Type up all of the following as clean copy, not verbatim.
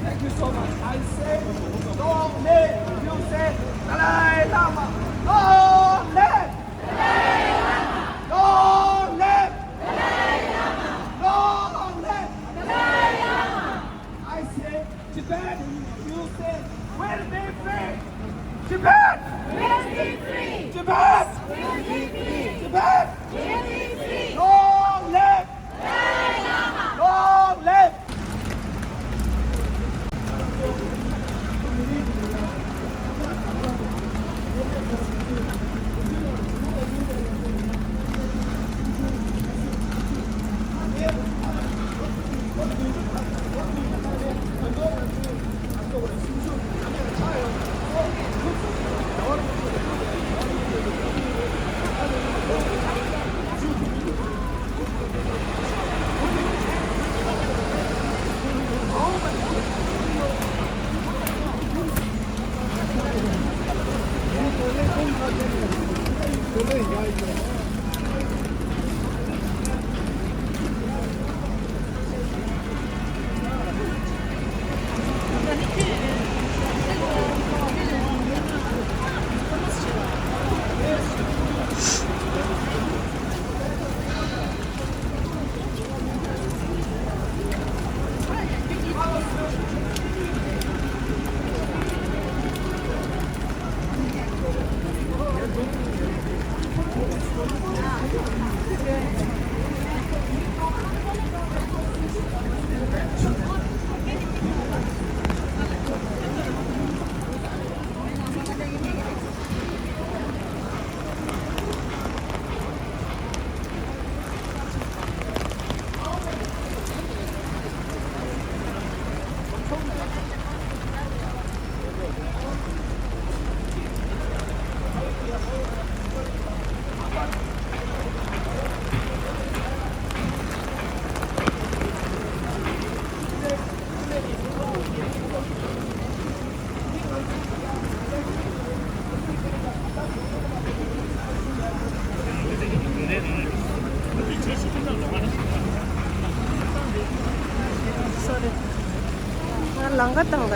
Thank you so much. I say, long live. You say, Dalai Lama. Long live. Dalai Lama. Long live. Dalai Lama. Long live. Dalai Lama. I say, Tibet. You say, will be free. Tibet. Will be free. Tibet. Will be free. Tibet. Will be free. Long live. Dalai Lama. Long live. 랑 같은 거.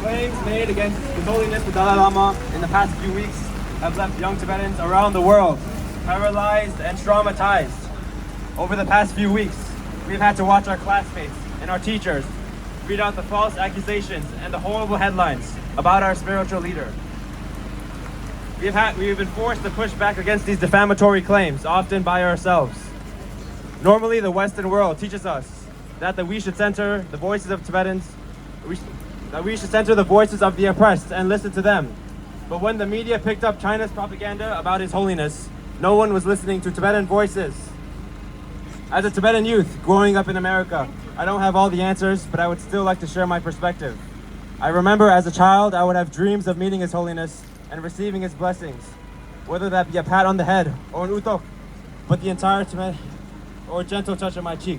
Claims made against His Holiness the Dalai Lama in the past few weeks have left young Tibetans around the world paralyzed and traumatized. Over the past few weeks, we've had to watch our classmates and our teachers read out the false accusations and the horrible headlines about our spiritual leader. We have been forced to push back against these defamatory claims, often by ourselves. Normally, the Western world teaches us that we should center the voices of Tibetans, that we should center the voices of the oppressed and listen to them. But when the media picked up China's propaganda about His Holiness, no one was listening to Tibetan voices. As a Tibetan youth growing up in America, I don't have all the answers, but I would still like to share my perspective. I remember as a child, I would have dreams of meeting His Holiness and receiving His blessings, whether that be a pat on the head or an utok, but the entire Tibetan, or a gentle touch on my cheek.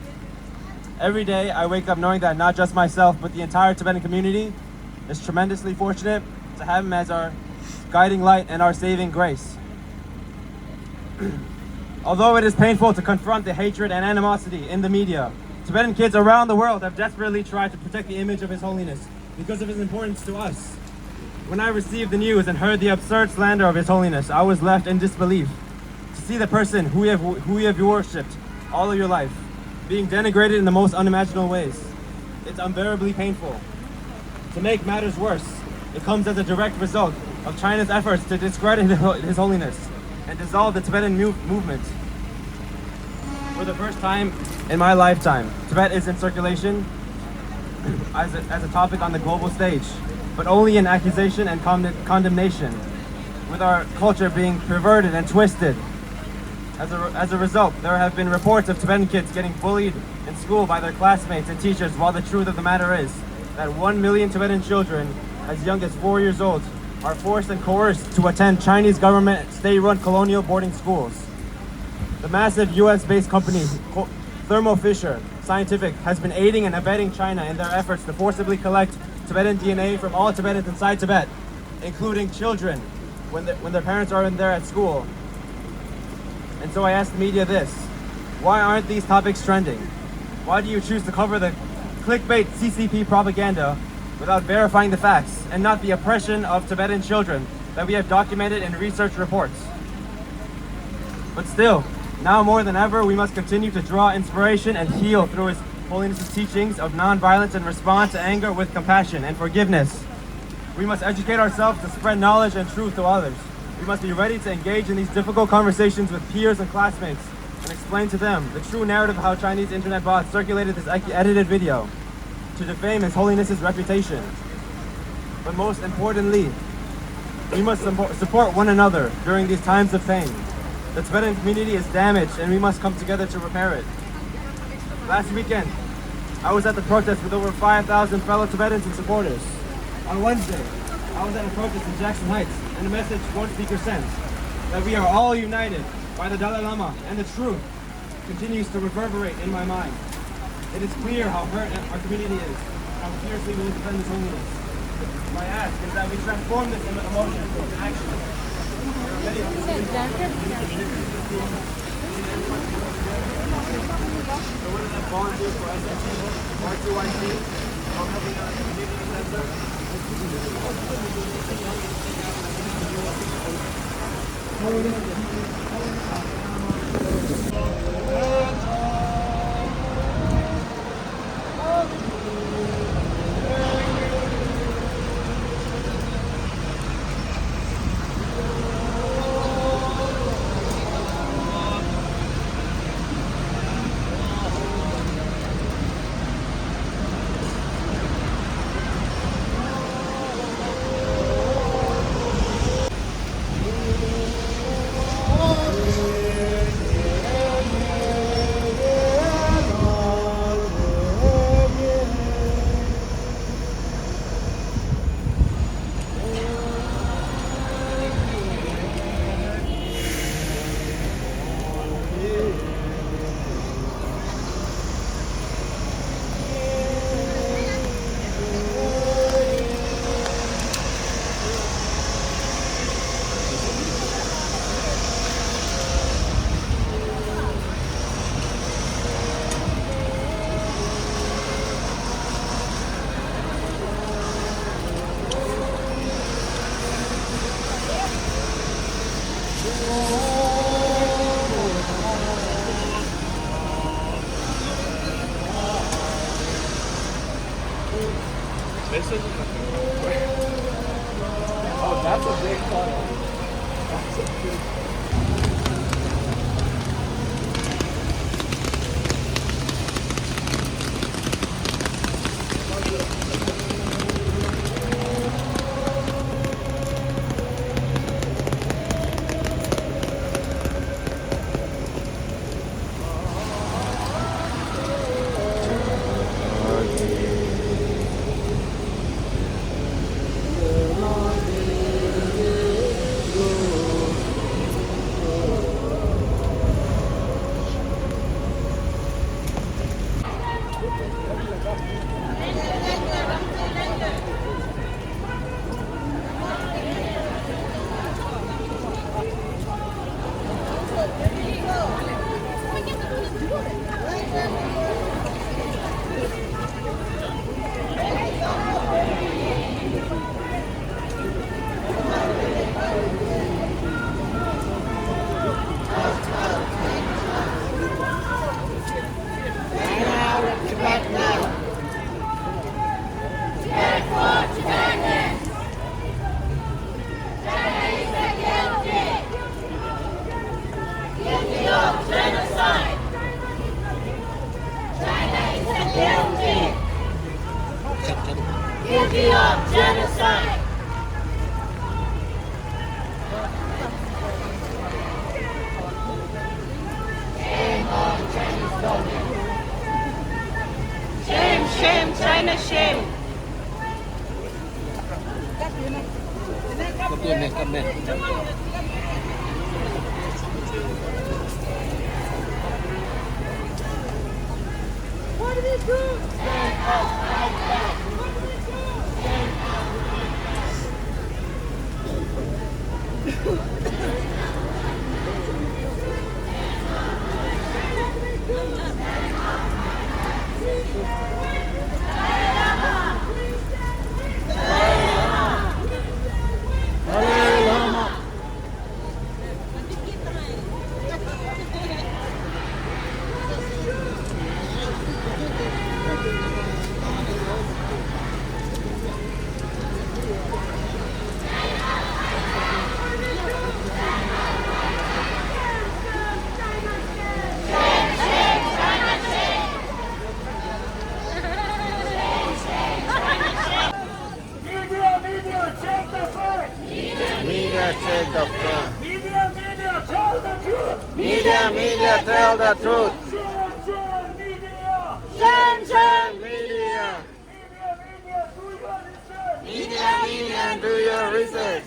Every day, I wake up knowing that not just myself, but the entire Tibetan community is tremendously fortunate to have Him as our guiding light and our saving grace. Although it is painful to confront the hatred and animosity in the media, Tibetan kids around the world have desperately tried to protect the image of His Holiness because of His importance to us. When I received the news and heard the absurd slander of His Holiness, I was left in disbelief. To see the person who you have worshipped all of your life being denigrated in the most unimaginable ways, it's unbearably painful. To make matters worse, it comes as a direct result of China's efforts to discredit His Holiness and dissolve the Tibetan movement. For the first time in my lifetime, Tibet is in circulation as a topic on the global stage, but only in accusation and condemnation, with our culture being perverted and twisted. As a result, there have been reports of Tibetan kids getting bullied in school by their classmates and teachers, while the truth of the matter is that 1 million Tibetan children as young as 4 years old are forced and coerced to attend Chinese government state-run colonial boarding schools. The massive US-based company Thermo Fisher Scientific has been aiding and abetting China in their efforts to forcibly collect Tibetan DNA from all Tibetans inside Tibet, including children, when their parents are in there at school. And so I asked the media this: why aren't these topics trending? Why do you choose to cover the clickbait CCP propaganda without verifying the facts, and not the oppression of Tibetan children that we have documented in research reports? But still, now more than ever, we must continue to draw inspiration and heal through His Holiness's teachings of nonviolence and respond to anger with compassion and forgiveness. We must educate ourselves to spread knowledge and truth to others. We must be ready to engage in these difficult conversations with peers and classmates and explain to them the true narrative of how Chinese internet bots circulated this edited video to defame His Holiness's reputation. But most importantly, we must support one another during these times of pain. The Tibetan community is damaged and we must come together to repair it. Last weekend, I was at the protest with over 5,000 fellow Tibetans and supporters. On Wednesday, I was at a protest in Jackson Heights, and a message one speaker sent, that we are all united by the Dalai Lama, and the truth continues to reverberate in my mind. It is clear how hurt our community is, and how fiercely we will defend His Holiness. My ask is that we transform this emotion into action. There are many volunteers for SNC, R2YC, or helping out the community center. Oh, that's a big funnel. That's a big Guilty of genocide. Shame on Chinese government. Shame, shame, China, shame. What did he do? Stand up, fight back. What did he do? Check the fact. Media, tell the truth. Media, tell the truth. Shame, Media. media, do your research.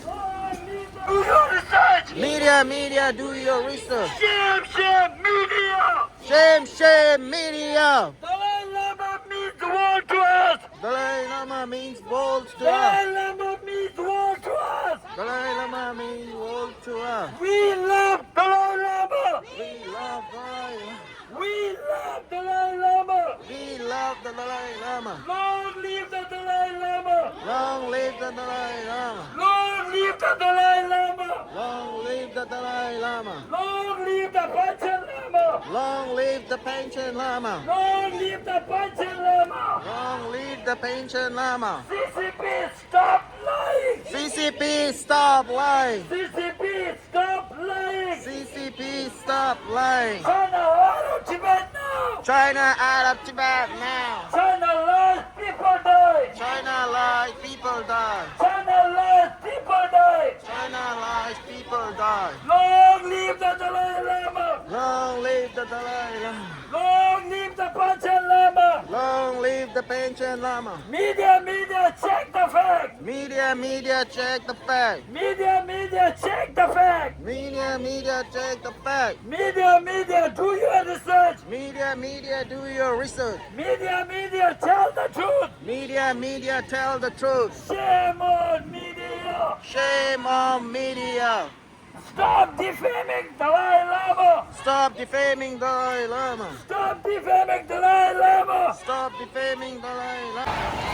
Do your research. Media, Do your research. shame, media. Shame, media. Dalai Lama means the world to us. Dalai Lama means world to Dalai us. Lama means the world to us. Dalai Lama means world to us. We love Dalai Lama. We love Dalai Lama. We love Dalai Lama. We love the Dalai Lama. Long live the Dalai Lama. Long live the Dalai Lama. Long live the Dalai Lama. Long live the Dalai Lama. Long live the Panchen Lama. Long live the Panchen Lama. Long live the Panchen Lama. Long live the Panchen Lama. CCP, stop lying. CCP, stop lying. CCP, stop lying. CCP, stop lying. China out of Tibet now. China out of Tibet now. China lies, people die. China lies, people die. China lies, people die. China lies, people die. Long live the Dalai Lama. Long live the Dalai Lama. Long live the Panchen Lama. Long live the Panchen Lama. Media, check the fact. Media, check the fact. Media, check the fact. Media, check the fact. Media, do your research. Media, do your research. Media, tell the truth. Media, tell the truth. Shame on media. Shame on media. Stop defaming Dalai Lama. Stop defaming Dalai Lama. Stop defaming Dalai Lama. Stop defaming Dalai Lama.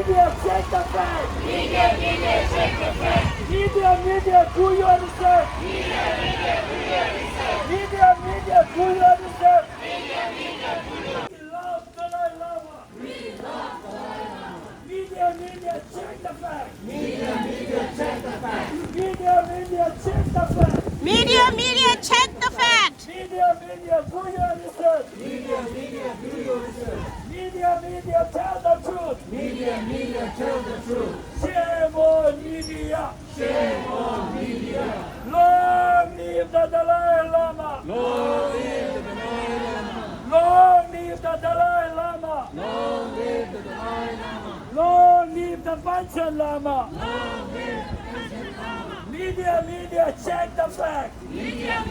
media, check the fact. Media, do your research. Media, do your research. We love Dalai Lama. Media, check the fact. Media, check the fact. Media, check the fact. Media, do your research. Media, tell the truth. Shame on media. Long live the Dalai Lama. Long live the Dalai Lama. Long live the Panchen Lama. Media, check the fact. Media,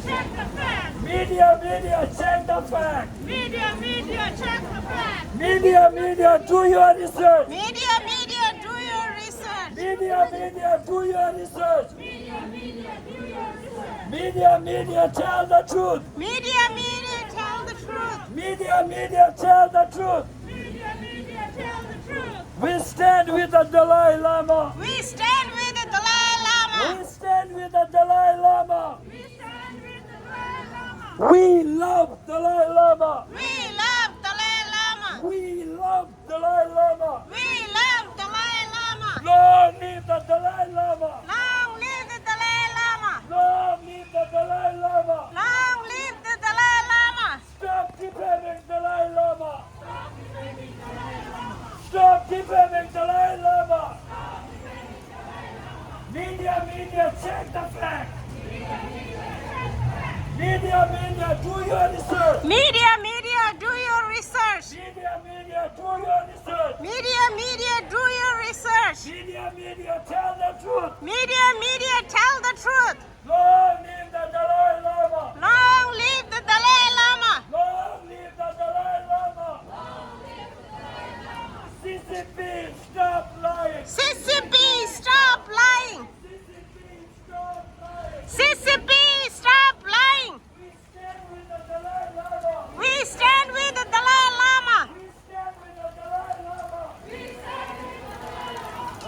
check the fact. Media, check the fact. Media, do your research. Media, do your research. Media, do your research. Media, tell the truth. Media, tell the truth. Media, tell the truth. We stand with the Dalai Lama. We stand with the Dalai Lama. We stand with the Dalai Lama. We stand with the Dalai Lama. We love Dalai Lama. We love Dalai Lama. We love Dalai Lama. We love Dalai Lama. Long live the Dalai Lama. Long live the Dalai Lama. Long live the Dalai Lama. Long live the Dalai Lama. Stop defaming Dalai Lama. Stop defaming Dalai Lama. Media, check the fact. Media, do your research. Media, do your research. Media, do your research. Media, do your research. Media, tell the truth. Media, tell the truth. Long live the Dalai Lama. Long live the Dalai Lama. Long live the Dalai Lama. CCP, stop lying. CCP, stop lying. CCP, stop lying. CCP, stop lying. We stand with the Dalai Lama. We stand with the Dalai Lama.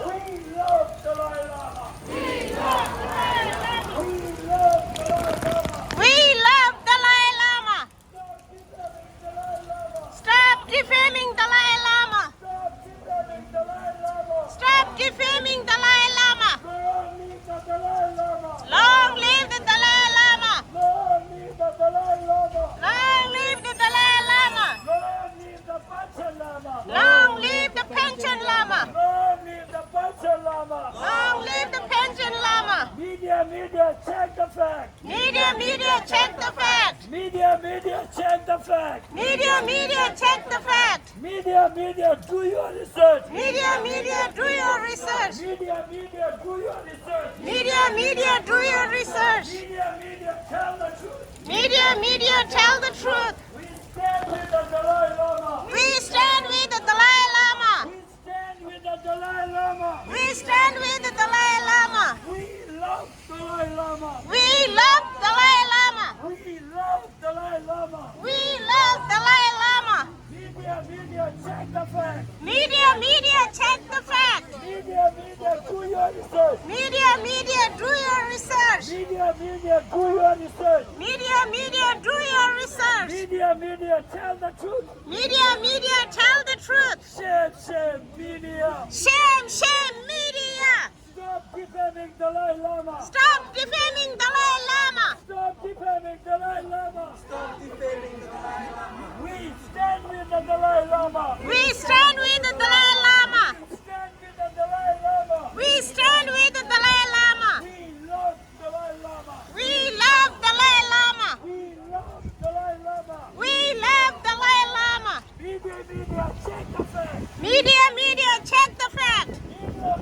We love Dalai Lama. We love Dalai Lama. Stop defaming Dalai Lama. Stop defaming Dalai Lama. Long live the Dalai Lama. Long live the Dalai Lama. Long live the Panchen Lama. Long live the Panchen Lama. Media, check the fact. Media, check the fact. Media, check the fact. Media, check the fact. Media, do your research. Media, do your research. Media, do your research. Media, do your research. Media, tell the truth. Media, tell the truth. We stand with the Dalai Lama. We stand with the Dalai Lama. We stand with the Dalai Lama. We stand with the Dalai Lama. We love Dalai Lama. We love Dalai Lama. We love Dalai Lama. We love Dalai Lama. Media, check the fact. Media, check the fact. Media, do your research. Media, do your research. Media, do your research. Media, do your research. Media, tell the truth. Media, tell the truth. Shame, media. Shame, media. Stop defaming Dalai Lama. Stop defaming Dalai Lama. Stop defaming Dalai Lama. We stand with the Dalai Lama. We stand with the Dalai Lama. Stand with the Dalai Lama. We stand with the Dalai Lama. We love Dalai Lama. We love Dalai Lama. We love Dalai Lama. We love Dalai Lama. Media, check the fact. Media, check the fact. Media,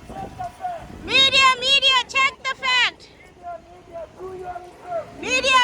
check the fact. Media, check the fact. Media, do your research. Media,